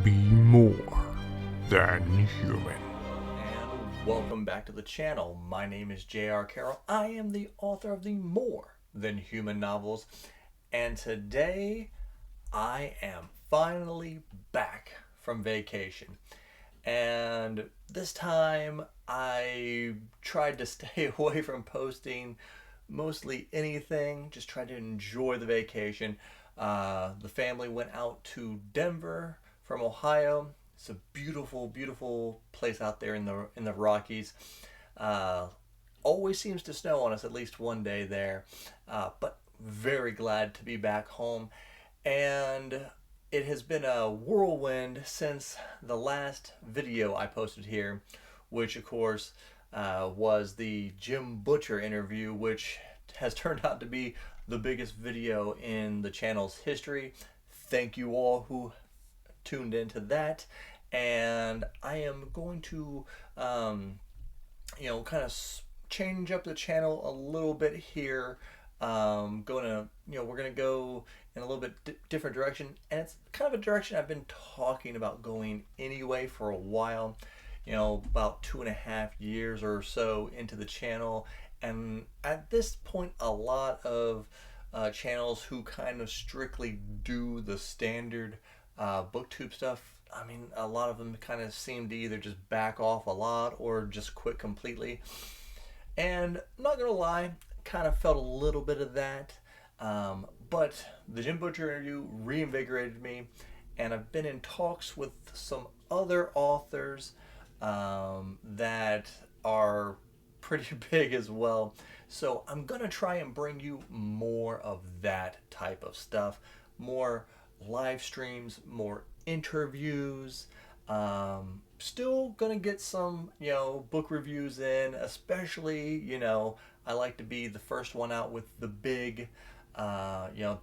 be more than human. And welcome back to the channel. My name is J.R. Carroll. I am the author of the More Than Human novels. And today I am finally back from vacation. And this time I tried to stay away from posting mostly anything, just tried to enjoy the vacation. The family went out to Denver from Ohio. It's a beautiful, beautiful place out there in the Rockies. Uh, Always seems to snow on us at least one day there, but very glad to be back home. And it has been a whirlwind since the last video I posted here, which of course was the Jim Butcher interview, which has turned out to be the biggest video in the channel's history. Thank you all who tuned into that. And I am going to, kind of change up the channel a little bit here. We're gonna go in a little bit different direction, and it's kind of a direction I've been talking about going anyway for a while. About 2.5 years or so into the channel, and at this point, a lot of channels who kind of strictly do the standard Booktube stuff. I mean, a lot of them kind of seem to either just back off a lot or just quit completely. And I'm not gonna lie, kind of felt a little bit of that. But the Jim Butcher interview reinvigorated me, and I've been in talks with some other authors that are pretty big as well. So I'm gonna try and bring you more of that type of stuff, more live streams, more interviews. Still gonna get some, book reviews in, especially, I like to be the first one out with the big,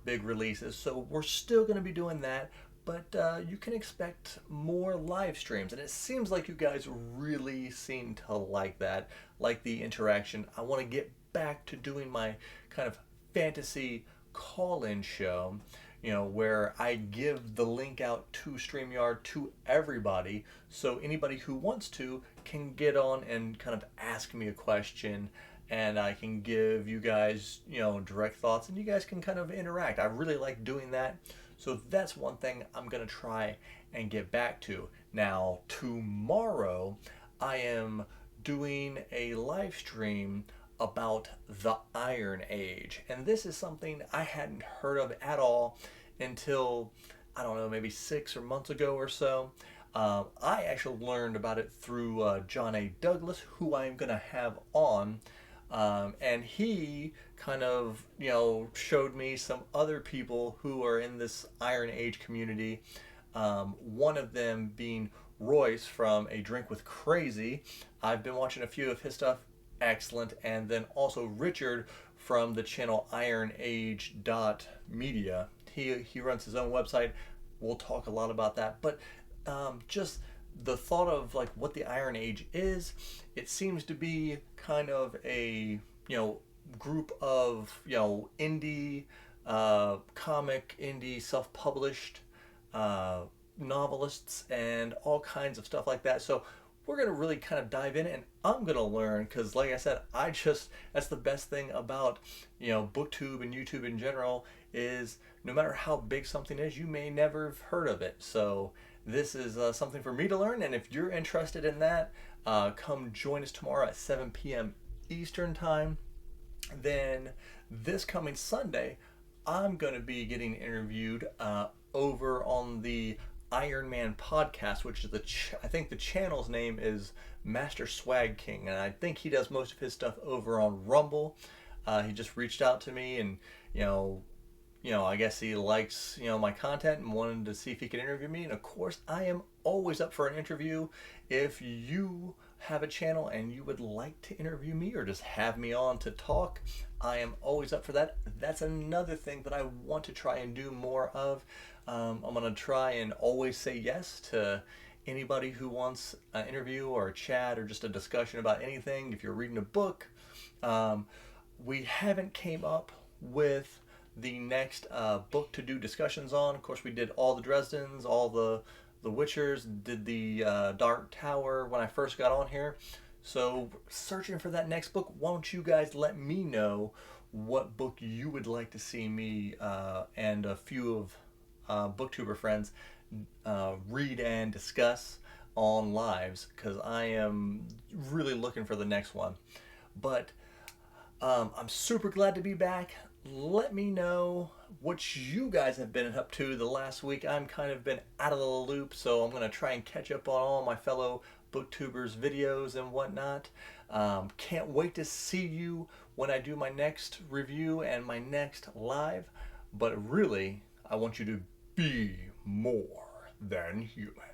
big releases. So we're still gonna be doing that, but you can expect more live streams. And it seems like you guys really seem to like that, like the interaction. I want to get back to doing my kind of fantasy call-in show, where I give the link out to StreamYard to everybody, so anybody who wants to can get on and kind of ask me a question, and I can give you guys, direct thoughts, and you guys can kind of interact. I really like doing that, so that's one thing I'm gonna try and get back to. Now, tomorrow, I am doing a live stream about the Iron Age. And this is something I hadn't heard of at all until, I don't know, maybe 6 months ago or so. I actually learned about it through John A. Douglas, who I'm going to have on. And he kind of, showed me some other people who are in this Iron Age community. One of them being Royce from A Drink with Crazy. I've been watching a few of his stuff. Excellent. And then also Richard from the channel ironage.media. He runs his own website. We'll talk a lot about that. But just the thought of like what the Iron Age is, it seems to be kind of a group of indie comic, indie self-published novelists and all kinds of stuff like that. So we're going to really kind of dive in, and I'm going to learn, because like I said, that's the best thing about, Booktube and YouTube in general, is no matter how big something is, you may never have heard of it. So this is something for me to learn, and if you're interested in that, come join us tomorrow at 7 p.m. Eastern Time. Then this coming Sunday, I'm going to be getting interviewed over on the Iron Man podcast, which is I think the channel's name is Master Swag King, and I think he does most of his stuff over on Rumble. He just reached out to me, and I guess he likes my content and wanted to see if he could interview me. And of course, I am always up for an interview. If you have a channel and you would like to interview me or just have me on to talk, I am always up for that. That's another thing that I want to try and do more of. I'm going to try and always say yes to anybody who wants an interview or a chat or just a discussion about anything. If you're reading a book, we haven't came up with the next book to do discussions on. Of course, we did all the Dresdens, all the The Witchers, did the Dark Tower when I first got on here. So searching for that next book. Why don't you guys let me know what book you would like to see me and a few of booktuber friends read and discuss on lives, because I am really looking for the next one. But I'm super glad to be back. Let me know what you guys have been up to the last week. I'm kind of been out of the loop, so I'm going to try and catch up on all my fellow booktubers' videos and whatnot. Can't wait to see you when I do my next review and my next live. But really, I want you to be more than human.